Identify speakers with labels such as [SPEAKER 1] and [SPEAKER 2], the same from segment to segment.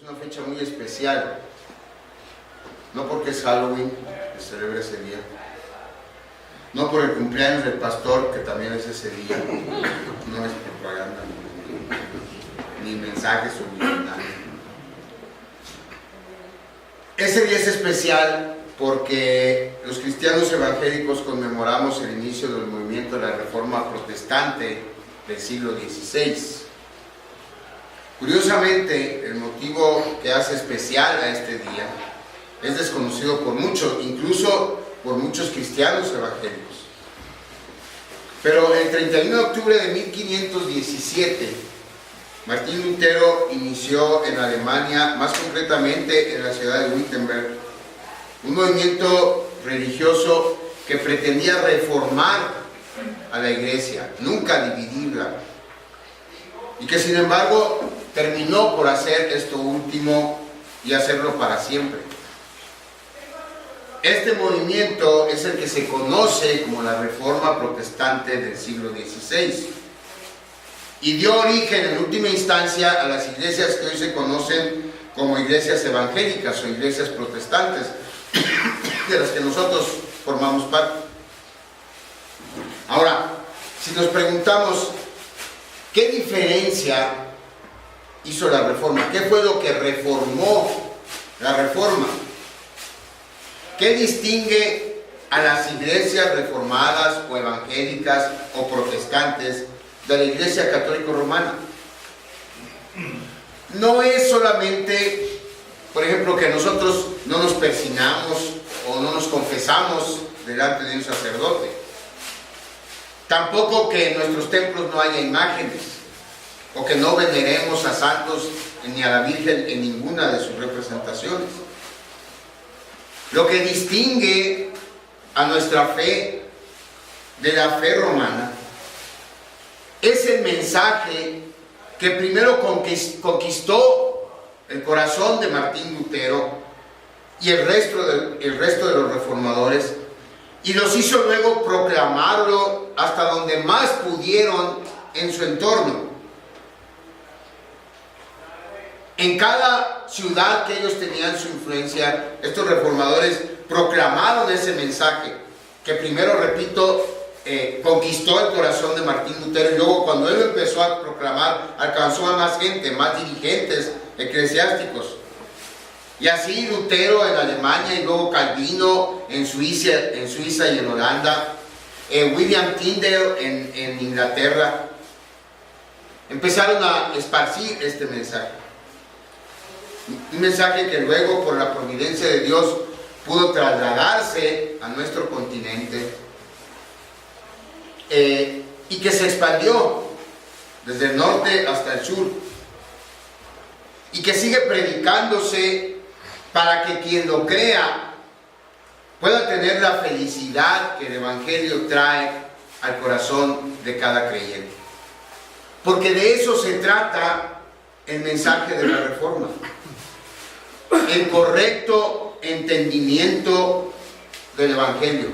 [SPEAKER 1] una fecha muy especial, no porque es Halloween, que se celebra ese día, no por el cumpleaños del pastor, que también es ese día, no es propaganda, ni mensajes subliminales. Ese día es especial porque los cristianos evangélicos conmemoramos el inicio del movimiento de la Reforma Protestante del siglo XVI. Curiosamente, el motivo que hace especial a este día es desconocido por muchos, incluso por muchos cristianos evangélicos. Pero el 31 de octubre de 1517, Martín Lutero inició en Alemania, más concretamente en la ciudad de Wittenberg, un movimiento religioso que pretendía reformar a la iglesia, nunca dividirla, y que sin embargo terminó por hacer esto último y hacerlo para siempre. Este movimiento es el que se conoce como la Reforma Protestante del siglo XVI y dio origen en última instancia a las iglesias que hoy se conocen como iglesias evangélicas o iglesias protestantes, de las que nosotros formamos parte. Ahora, si nos preguntamos ¿qué diferencia hizo la Reforma? ¿Qué fue lo que reformó la Reforma? ¿Qué distingue a las iglesias reformadas o evangélicas o protestantes de la Iglesia Católica Romana? No es solamente, por ejemplo, que nosotros no nos persignamos o no nos confesamos delante de un sacerdote. Tampoco que en nuestros templos no haya imágenes, o que no veneremos a santos ni a la Virgen en ninguna de sus representaciones. Lo que distingue a nuestra fe de la fe romana es el mensaje que primero conquistó el corazón de Martín Lutero y el resto de los reformadores, y los hizo luego proclamarlo hasta donde más pudieron en su entorno. En cada ciudad que ellos tenían su influencia, estos reformadores proclamaron ese mensaje, que primero, repito, conquistó el corazón de Martín Lutero, y luego cuando él empezó a proclamar, alcanzó a más gente, más dirigentes eclesiásticos. Y así Lutero en Alemania, y luego Calvino en Suiza y en Holanda, William Tyndale en Inglaterra, empezaron a esparcir este mensaje. Un mensaje que luego, por la providencia de Dios, pudo trasladarse a nuestro continente y que se expandió desde el norte hasta el sur, y que sigue predicándose para que quien lo crea pueda tener la felicidad que el Evangelio trae al corazón de cada creyente. Porque de eso se trata el mensaje de la Reforma. El correcto entendimiento del Evangelio,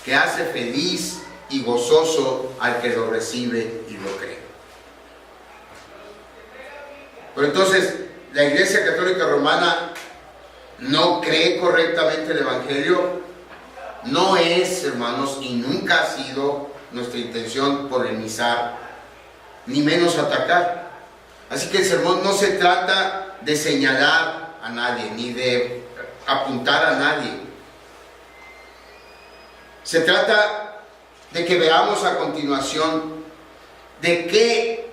[SPEAKER 1] que hace feliz y gozoso al que lo recibe y lo cree. Pero entonces, la Iglesia Católica Romana no cree correctamente el Evangelio. No es, hermanos, y nunca ha sido nuestra intención polemizar, ni menos atacar. Así que el sermón no se trata de señalar a nadie, ni de apuntar a nadie. Se trata de que veamos a continuación de qué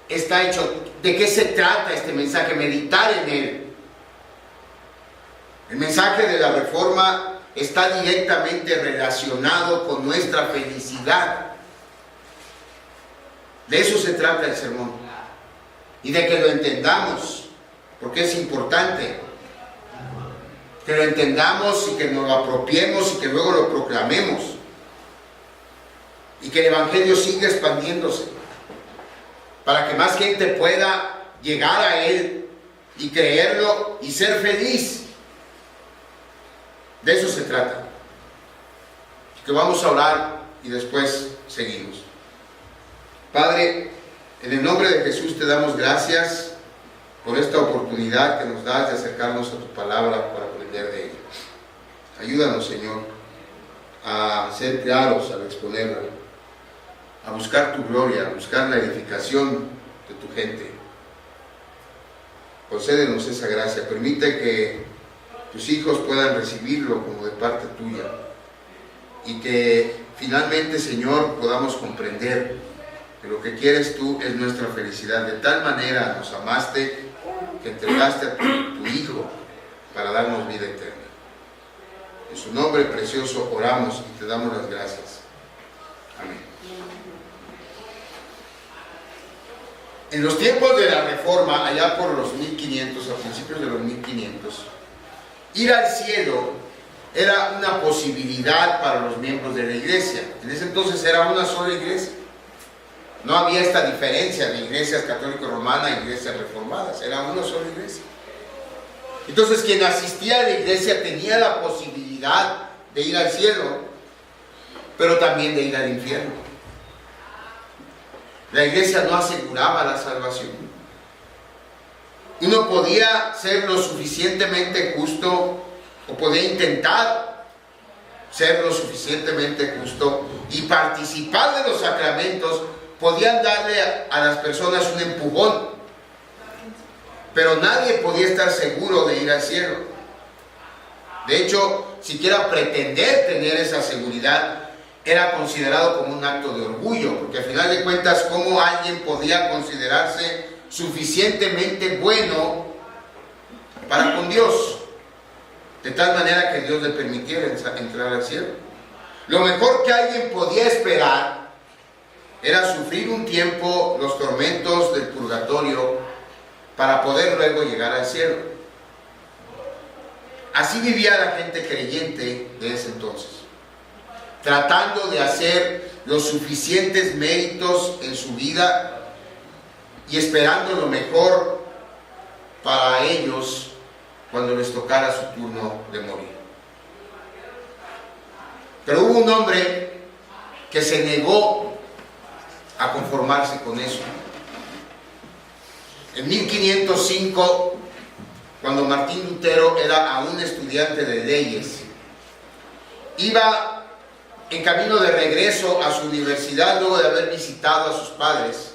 [SPEAKER 1] está hecho, de qué se trata este mensaje, meditar en él. El mensaje de la Reforma está directamente relacionado con nuestra felicidad. De eso se trata el sermón. Y de que lo entendamos, porque es importante que lo entendamos y que nos lo apropiemos y que luego lo proclamemos, y que el Evangelio siga expandiéndose para que más gente pueda llegar a él y creerlo y ser feliz. De eso se trata. Que vamos a orar y después seguimos. Padre, en el nombre de Jesús te damos gracias por esta oportunidad que nos das de acercarnos a tu palabra para aprender de ella. Ayúdanos, Señor, a ser claros al exponerla, a buscar tu gloria, a buscar la edificación de tu gente. Concédenos esa gracia, permite que tus hijos puedan recibirlo como de parte tuya y que finalmente, Señor, podamos comprender que lo que quieres tú es nuestra felicidad. De tal manera nos amaste que entregaste a tu Hijo para darnos vida eterna. En su nombre precioso oramos y te damos las gracias. Amén. En los tiempos de la Reforma, allá por los 1500, a principios de los 1500, ir al cielo era una posibilidad para los miembros de la iglesia. En ese entonces era una sola iglesia. No había esta diferencia de iglesias católico-romanas y iglesias reformadas. Era una sola iglesia. Entonces quien asistía a la iglesia tenía la posibilidad de ir al cielo, pero también de ir al infierno. La iglesia no aseguraba la salvación. Uno podía ser lo suficientemente justo, o podía intentar ser lo suficientemente justo y participar de los sacramentos. Podían darle a las personas un empujón, pero nadie podía estar seguro de ir al cielo. De hecho, siquiera pretender tener esa seguridad era considerado como un acto de orgullo, porque al final de cuentas, ¿cómo alguien podía considerarse suficientemente bueno para con Dios? De tal manera que Dios le permitiera entrar al cielo. Lo mejor que alguien podía esperar era sufrir un tiempo los tormentos del purgatorio para poder luego llegar al cielo. Así vivía la gente creyente de ese entonces, tratando de hacer los suficientes méritos en su vida y esperando lo mejor para ellos cuando les tocara su turno de morir. Pero hubo un hombre que se negó a conformarse con eso. En 1505, cuando Martín Lutero era aún estudiante de leyes, iba en camino de regreso a su universidad luego de haber visitado a sus padres,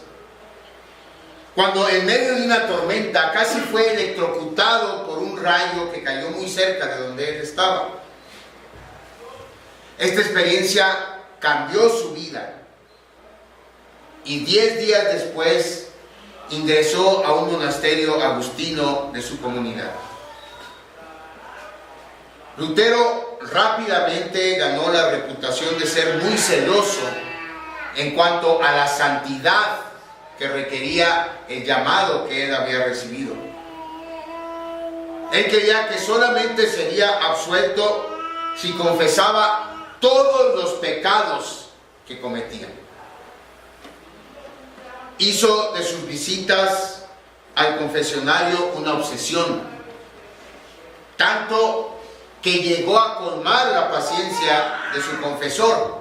[SPEAKER 1] cuando en medio de una tormenta casi fue electrocutado por un rayo que cayó muy cerca de donde él estaba. Esta experiencia cambió su vida y 10 días después ingresó a un monasterio agustino de su comunidad. Lutero rápidamente ganó la reputación de ser muy celoso en cuanto a la santidad que requería el llamado que él había recibido. Él creía que solamente sería absuelto si confesaba todos los pecados que cometía. Hizo de sus visitas al confesionario una obsesión, tanto que llegó a colmar la paciencia de su confesor.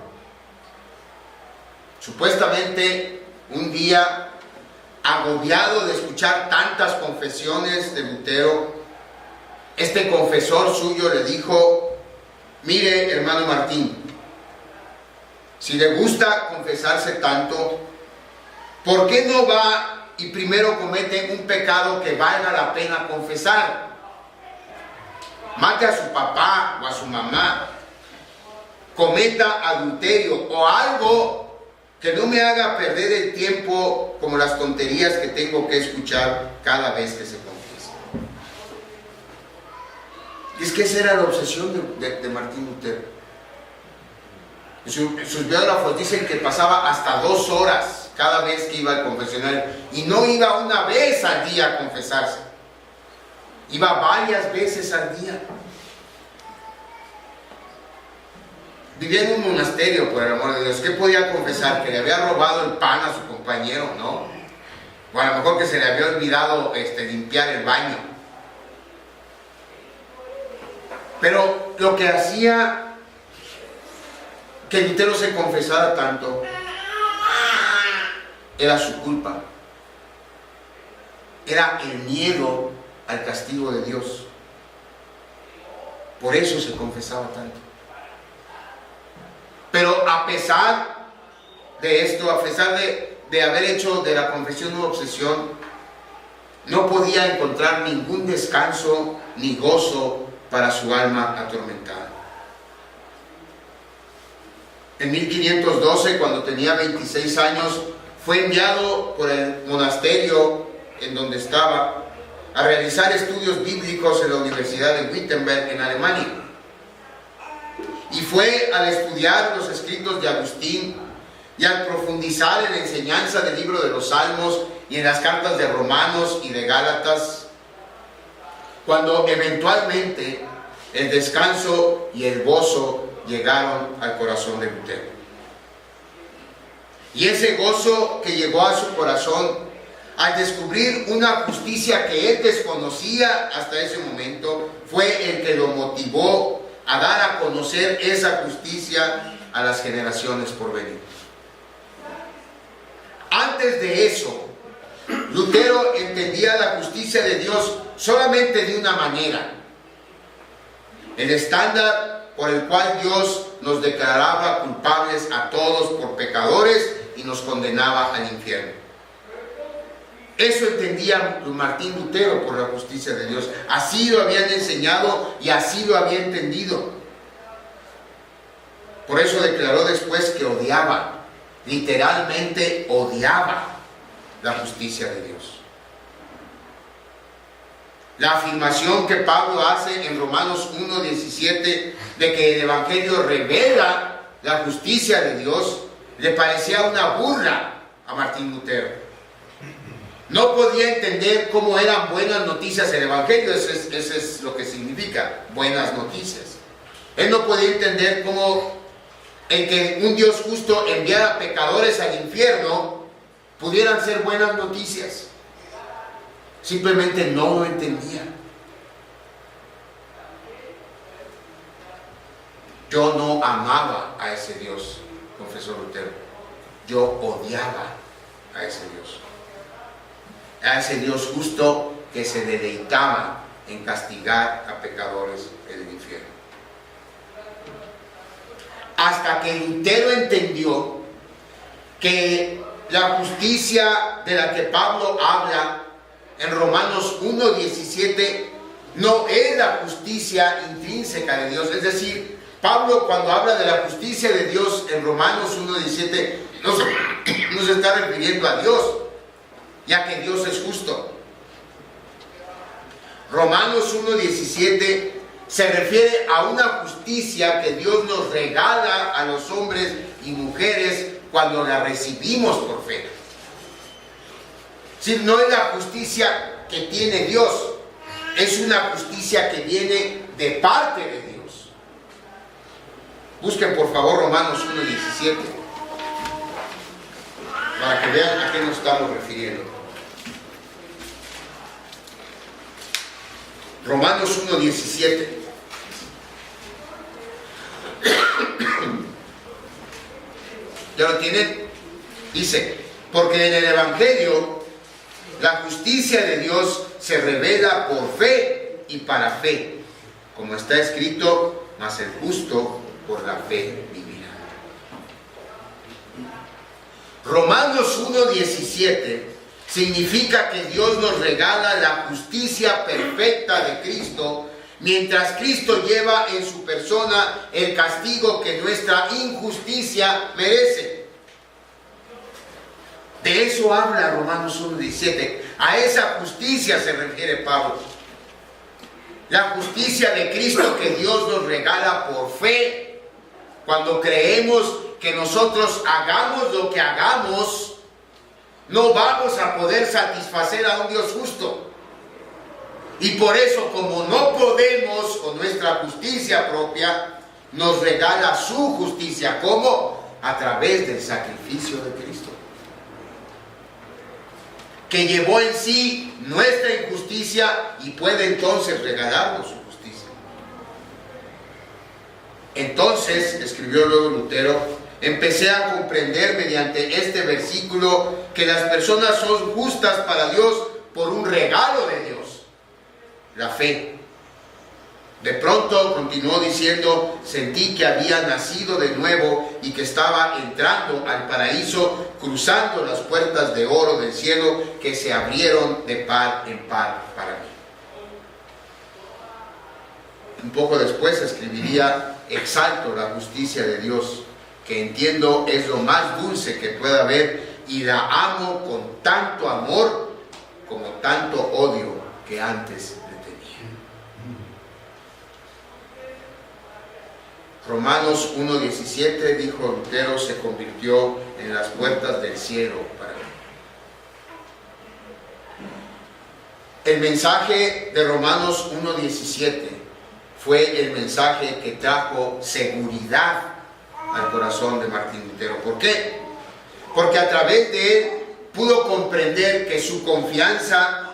[SPEAKER 1] Supuestamente, un día, agobiado de escuchar tantas confesiones de Lutero, este confesor suyo le dijo: mire, hermano Martín, si le gusta confesarse tanto, ¿por qué no va y primero comete un pecado que valga la pena confesar? Mate a su papá o a su mamá, cometa adulterio o algo que no me haga perder el tiempo como las tonterías que tengo que escuchar cada vez que se confiesa. Y es que esa era la obsesión de Martín Lutero. Sus biógrafos dicen que pasaba hasta 2 horas cada vez que iba al confesionario, y no iba una vez al día a confesarse, iba varias veces al día. Vivía en un monasterio, por el amor de Dios. ¿Qué podía confesar? ¿Que le había robado el pan a su compañero? No. O a lo mejor que se le había olvidado limpiar el baño. Pero lo que hacía que Lutero se confesara tanto era su culpa. era el miedo al castigo de Dios. Por eso se confesaba tanto. Pero a pesar de esto, a pesar de haber hecho de la confesión una obsesión, no podía encontrar ningún descanso ni gozo para su alma atormentada. En 1512, cuando tenía 26 años, fue enviado por el monasterio en donde estaba a realizar estudios bíblicos en la Universidad de Wittenberg, en Alemania. Y fue al estudiar los escritos de Agustín y al profundizar en la enseñanza del libro de los Salmos y en las cartas de Romanos y de Gálatas, cuando eventualmente el descanso y el gozo llegaron al corazón de Lutero. Y ese gozo que llegó a su corazón al descubrir una justicia que él desconocía hasta ese momento, fue el que lo motivó a dar a conocer esa justicia a las generaciones por venir. Antes de eso, Lutero entendía la justicia de Dios solamente de una manera: el estándar por el cual Dios nos declaraba culpables a todos por pecadores y nos condenaba al infierno. Eso entendía Martín Lutero por la justicia de Dios. Así lo habían enseñado y así lo había entendido. Por eso declaró después que odiaba, literalmente odiaba, la justicia de Dios. La afirmación que Pablo hace en Romanos 1:17 de que el Evangelio revela la justicia de Dios le parecía una burla a Martín Lutero. No podía entender cómo eran buenas noticias el Evangelio. Eso es lo que significa, buenas noticias. Él no podía entender cómo el que un Dios justo enviara pecadores al infierno pudieran ser buenas noticias. Simplemente no lo entendía. Yo no amaba a ese Dios, confesó Lutero. Yo odiaba a ese Dios. A ese Dios justo que se deleitaba en castigar a pecadores en el infierno. Hasta que Lutero entendió que la justicia de la que Pablo habla en Romanos 1:17 no es la justicia intrínseca de Dios. Es decir, Pablo, cuando habla de la justicia de Dios en Romanos 1:17, no se está refiriendo a Dios, ya que Dios es justo. Romanos 1:17 se refiere a una justicia que Dios nos regala a los hombres y mujeres cuando la recibimos por fe. Si no es la justicia que tiene Dios, es una justicia que viene de parte de Dios. Busquen por favor Romanos 1:17 para que vean a qué nos estamos refiriendo. Romanos 1:17. ¿Ya lo tienen? Dice: porque en el Evangelio la justicia de Dios se revela por fe y para fe, como está escrito: mas el justo por la fe vivirá. Romanos 1:17 significa que Dios nos regala la justicia perfecta de Cristo, mientras Cristo lleva en su persona el castigo que nuestra injusticia merece. De eso habla Romanos 1:17. A esa justicia se refiere Pablo. La justicia de Cristo que Dios nos regala por fe. Cuando creemos que nosotros hagamos lo que hagamos, no vamos a poder satisfacer a un Dios justo. Y por eso, como no podemos con nuestra justicia propia, nos regala su justicia. ¿Cómo? A través del sacrificio de Cristo, que llevó en sí nuestra injusticia y puede entonces regalarnos su justicia. Entonces, escribió luego Lutero, empecé a comprender mediante este versículo que las personas son justas para Dios por un regalo de Dios, la fe. De pronto, continuó diciendo, sentí que había nacido de nuevo y que estaba entrando al paraíso, cruzando las puertas de oro del cielo que se abrieron de par en par para mí. Un poco después escribiría, exalto la justicia de Dios, que entiendo es lo más dulce que pueda haber, y la amo con tanto amor como tanto odio que antes le tenía. Romanos 1:17, dijo Lutero, se convirtió en las puertas del cielo para mí. El mensaje de Romanos 1:17 fue el mensaje que trajo seguridad al corazón de Martín Lutero. ¿Por qué? Porque a través de él pudo comprender que su confianza,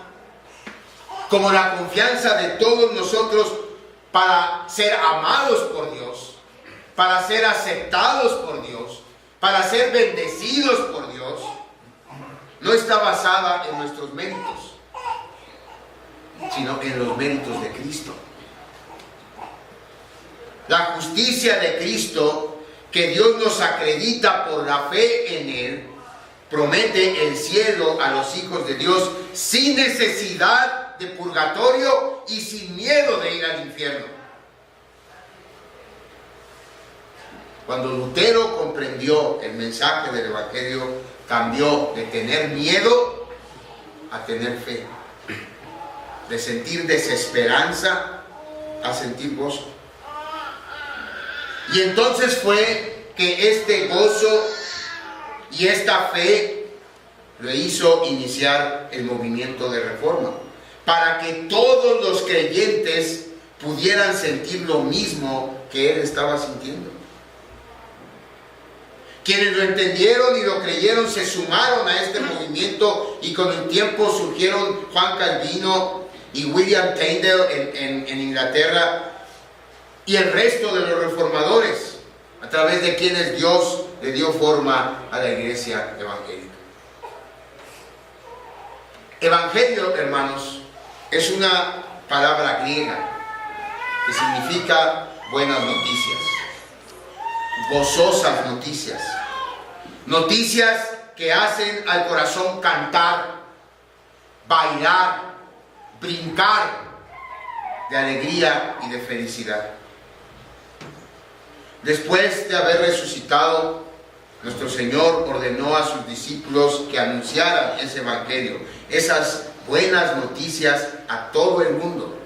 [SPEAKER 1] como la confianza de todos nosotros, para ser amados por Dios, para ser aceptados por Dios, para ser bendecidos por Dios, no está basada en nuestros méritos, sino en los méritos de Cristo. La justicia de Cristo, que Dios nos acredita por la fe en Él, promete el cielo a los hijos de Dios sin necesidad de purgatorio y sin miedo de ir al infierno. Cuando Lutero comprendió el mensaje del Evangelio, cambió de tener miedo a tener fe, de sentir desesperanza a sentir gozo. Y entonces fue que este gozo y esta fe le hizo iniciar el movimiento de reforma, para que todos los creyentes pudieran sentir lo mismo que él estaba sintiendo. Quienes lo entendieron y lo creyeron se sumaron a este movimiento, y con el tiempo surgieron Juan Calvino y William Tyndale en Inglaterra, y el resto de los reformadores, a través de quienes Dios le dio forma a la iglesia evangélica. Evangelio, hermanos, es una palabra griega que significa buenas noticias, gozosas noticias, noticias que hacen al corazón cantar, bailar, brincar de alegría y de felicidad. Después de haber resucitado, nuestro Señor ordenó a sus discípulos que anunciaran ese evangelio, esas buenas noticias a todo el mundo.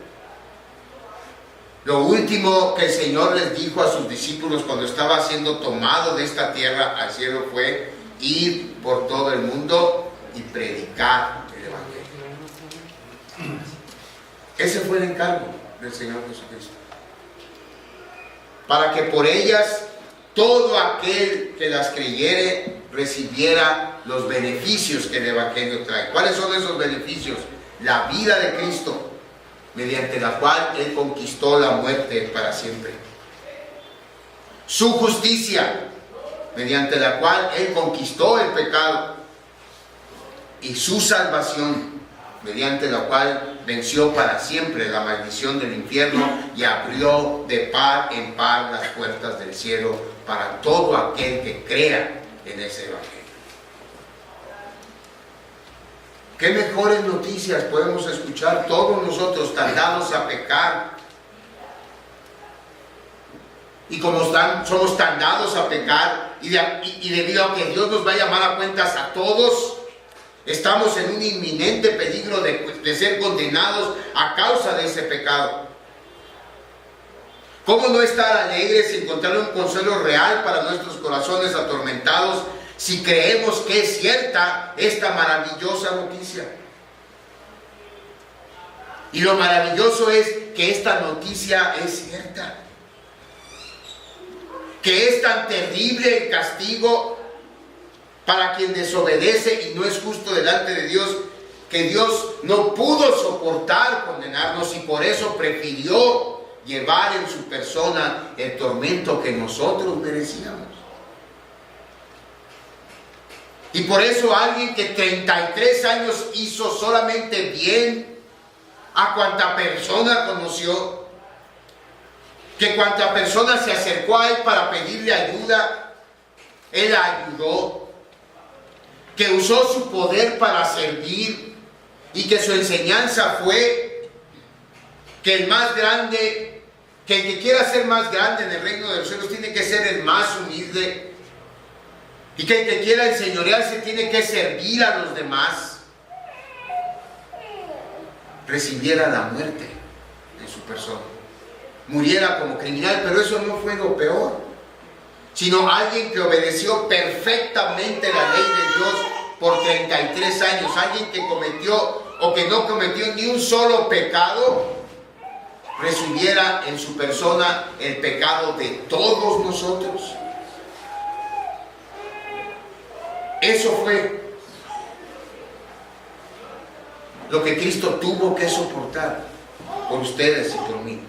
[SPEAKER 1] Lo último que el Señor les dijo a sus discípulos cuando estaba siendo tomado de esta tierra al cielo fue: ir por todo el mundo y predicar el evangelio. Ese fue el encargo del Señor Jesucristo, para que por ellas todo aquel que las creyere recibiera los beneficios que el evangelio trae. ¿Cuáles son esos beneficios? La vida de Cristo, mediante la cual Él conquistó la muerte para siempre. Su justicia, mediante la cual Él conquistó el pecado. Y su salvación, mediante la cual venció para siempre la maldición del infierno y abrió de par en par las puertas del cielo para todo aquel que crea en ese evangelio. ¿Qué mejores noticias podemos escuchar todos nosotros tan dados a pecar? Y como somos tan dados a pecar, y debido a que Dios nos va a llamar a cuentas a todos, estamos en un inminente peligro de ser condenados a causa de ese pecado. ¿Cómo no estar alegres y encontrar un consuelo real para nuestros corazones atormentados si creemos que es cierta esta maravillosa noticia? Y lo maravilloso es que esta noticia es cierta, que es tan terrible el castigo para quien desobedece y no es justo delante de Dios, que Dios no pudo soportar condenarnos y por eso prefirió llevar en su persona el tormento que nosotros merecíamos. Y por eso alguien que 33 años hizo solamente bien a cuanta persona conoció, que cuanta persona se acercó a él para pedirle ayuda, él la ayudó, que usó su poder para servir y que su enseñanza fue que el más grande, que el que quiera ser más grande en el reino de los cielos tiene que ser el más humilde. Y que el que quiera enseñorearse tiene que servir a los demás. Recibiera la muerte en su persona. Muriera como criminal, pero eso no fue lo peor. Sino alguien que obedeció perfectamente la ley de Dios por 33 años. Alguien que cometió o que no cometió ni un solo pecado, recibiera en su persona el pecado de todos nosotros. Eso fue lo que Cristo tuvo que soportar por ustedes y por mí.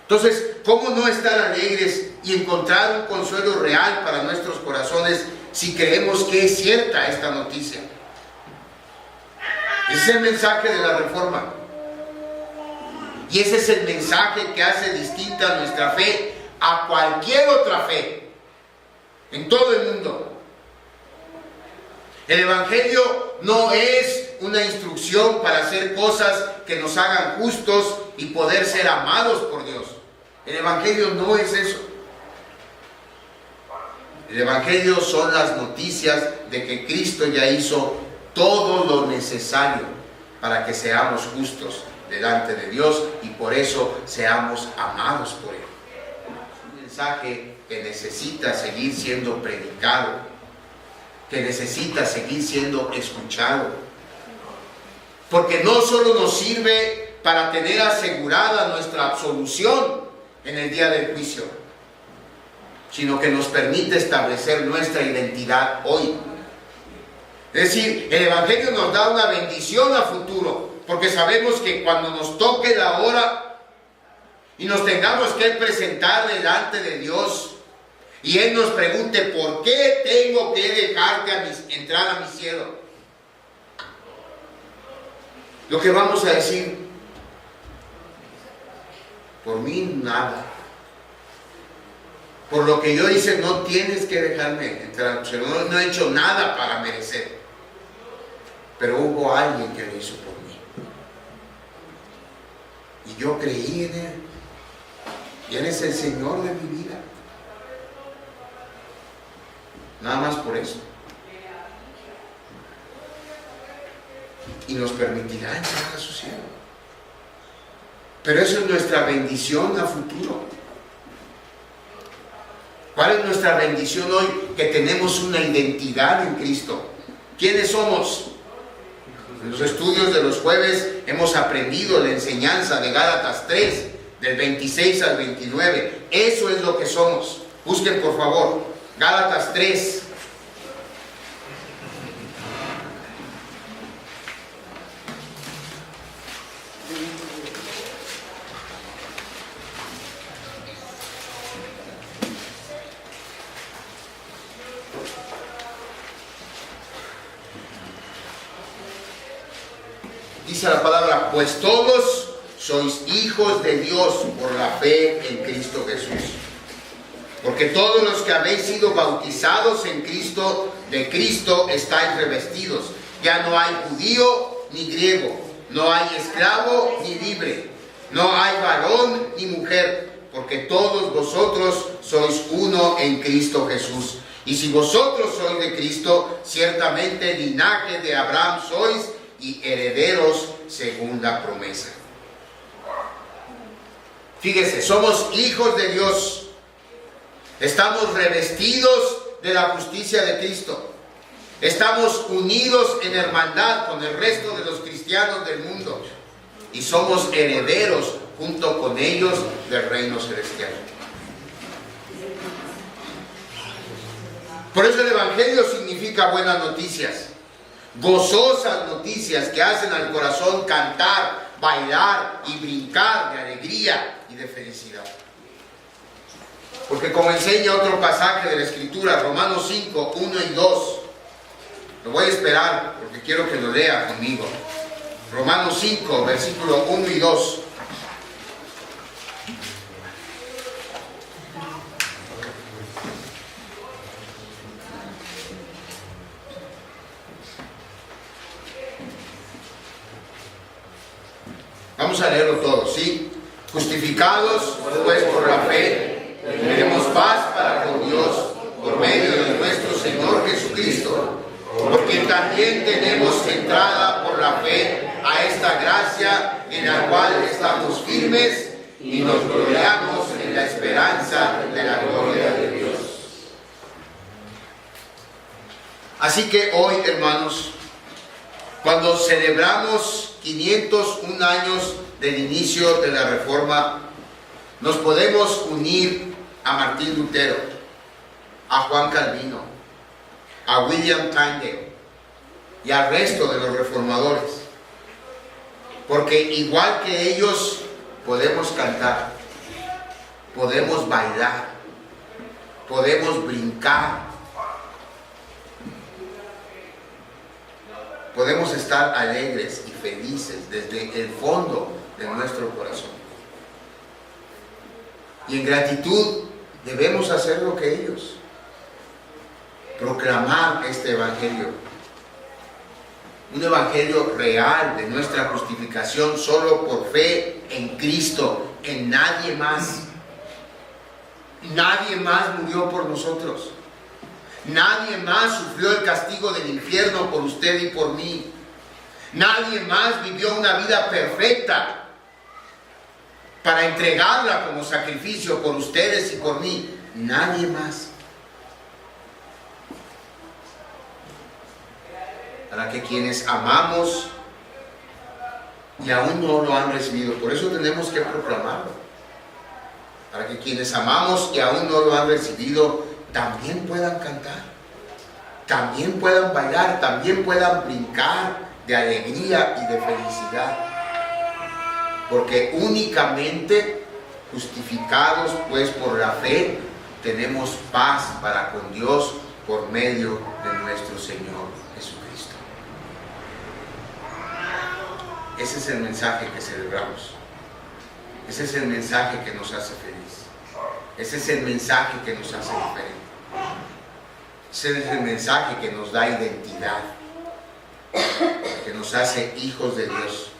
[SPEAKER 1] Entonces, ¿cómo no estar alegres y encontrar un consuelo real para nuestros corazones si creemos que es cierta esta noticia? Ese es el mensaje de la Reforma. Y ese es el mensaje que hace distinta nuestra fe a cualquier otra fe en todo el mundo. El Evangelio no es una instrucción para hacer cosas que nos hagan justos y poder ser amados por Dios. El Evangelio no es eso. El Evangelio son las noticias de que Cristo ya hizo todo lo necesario para que seamos justos delante de Dios y por eso seamos amados por Él. Un mensaje que necesita seguir siendo predicado, que necesita seguir siendo escuchado, porque no solo nos sirve para tener asegurada nuestra absolución en el día del juicio, sino que nos permite establecer nuestra identidad hoy. Es decir, el Evangelio nos da una bendición a futuro, porque sabemos que cuando nos toque la hora y nos tengamos que presentar delante de Dios, y Él nos pregunte, ¿por qué tengo que dejarte entrar a mi cielo? Lo que vamos a decir, por mí nada. Por lo que yo hice, no tienes que dejarme entrar. No he hecho nada para merecer. Pero hubo alguien que lo hizo por mí. Y yo creí en Él. Y Él es el Señor de mi vida. Nada más por eso. Y nos permitirá entrar a su cielo. Pero eso es nuestra bendición a futuro. ¿Cuál es nuestra bendición hoy? Que tenemos una identidad en Cristo. ¿Quiénes somos? En los estudios de los jueves hemos aprendido la enseñanza de Gálatas 3, del 26 al 29. Eso es lo que somos. Busquen por favor. Gálatas 3. Dice la palabra, pues todos sois hijos de Dios por la fe en Cristo Jesús. Porque todos los que habéis sido bautizados en Cristo, de Cristo estáis revestidos. Ya no hay judío ni griego, no hay esclavo ni libre, no hay varón ni mujer, porque todos vosotros sois uno en Cristo Jesús. Y si vosotros sois de Cristo, ciertamente linaje de Abraham sois y herederos según la promesa. Fíjese, somos hijos de Dios. Estamos revestidos de la justicia de Cristo. Estamos unidos en hermandad con el resto de los cristianos del mundo. Y somos herederos junto con ellos del reino celestial. Por eso el Evangelio significa buenas noticias. Gozosas noticias que hacen al corazón cantar, bailar y brincar de alegría y de felicidad. Porque como enseña otro pasaje de la Escritura, Romanos 5, 1 y 2, Lo voy a esperar porque quiero que lo lea conmigo. Romanos 5, versículo 1 y 2. Vamos a leerlo todo, ¿sí? Justificados pues por la fe, tenemos paz para con Dios por medio de nuestro Señor Jesucristo, porque también tenemos entrada por la fe a esta gracia en la cual estamos firmes y nos gloriamos en la esperanza de la gloria de Dios. Así que hoy, hermanos, cuando celebramos 501 años del inicio de la Reforma, nos podemos unir a Martín Lutero, a Juan Calvino, a William Tyndale y al resto de los reformadores, porque igual que ellos podemos cantar, podemos bailar, podemos brincar, podemos estar alegres y felices desde el fondo de nuestro corazón. Y en gratitud debemos hacer lo que ellos, proclamar este evangelio, un evangelio real de nuestra justificación solo por fe en Cristo, en nadie más. Nadie más murió por nosotros. Nadie más sufrió el castigo del infierno por usted y por mí. Nadie más vivió una vida perfecta para entregarla como sacrificio por ustedes y por mí. Nadie más. Para que quienes amamos y aún no lo han recibido, por eso tenemos que proclamarlo. Para que quienes amamos y aún no lo han recibido también puedan cantar, también puedan bailar, también puedan brincar de alegría y de felicidad. Porque únicamente justificados pues por la fe, tenemos paz para con Dios por medio de nuestro Señor Jesucristo. Ese es el mensaje que celebramos. Ese es el mensaje que nos hace feliz. Ese es el mensaje que nos hace diferente. Ese es el mensaje que nos da identidad, que nos hace hijos de Dios,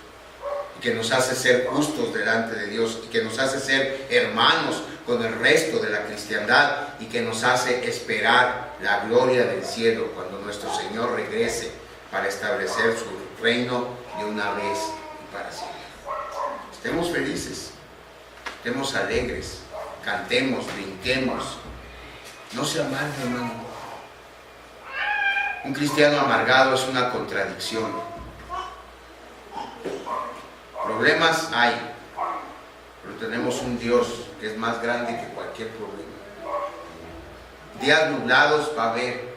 [SPEAKER 1] que nos hace ser justos delante de Dios y que nos hace ser hermanos con el resto de la cristiandad y que nos hace esperar la gloria del cielo cuando nuestro Señor regrese para establecer su reino de una vez y para siempre. Estemos felices, estemos alegres, cantemos, brinquemos. No se amargue, hermano. Un cristiano amargado es una contradicción. Problemas hay, pero tenemos un Dios que es más grande que cualquier problema. Días nublados va a haber,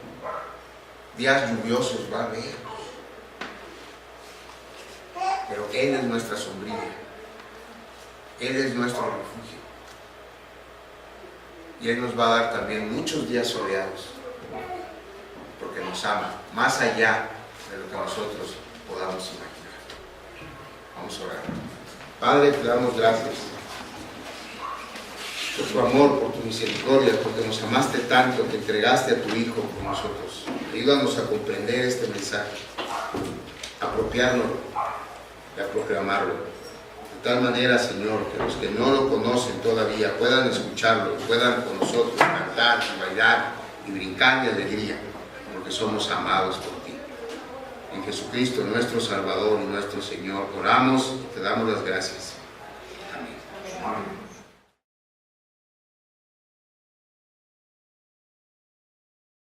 [SPEAKER 1] días lluviosos va a haber, pero Él es nuestra sombrilla, Él es nuestro refugio, y Él nos va a dar también muchos días soleados, porque nos ama, más allá de lo que nosotros podamos imaginar. Vamos a orar. Padre, te damos gracias por tu amor, por tu misericordia, porque nos amaste tanto que entregaste a tu Hijo por nosotros. Ayúdanos a comprender este mensaje, a apropiárnoslo y a proclamarlo. De tal manera, Señor, que los que no lo conocen todavía puedan escucharlo, puedan con nosotros cantar y bailar y brincar de alegría, porque somos amados por ti. En Jesucristo, nuestro Salvador y nuestro Señor, oramos y te damos las gracias.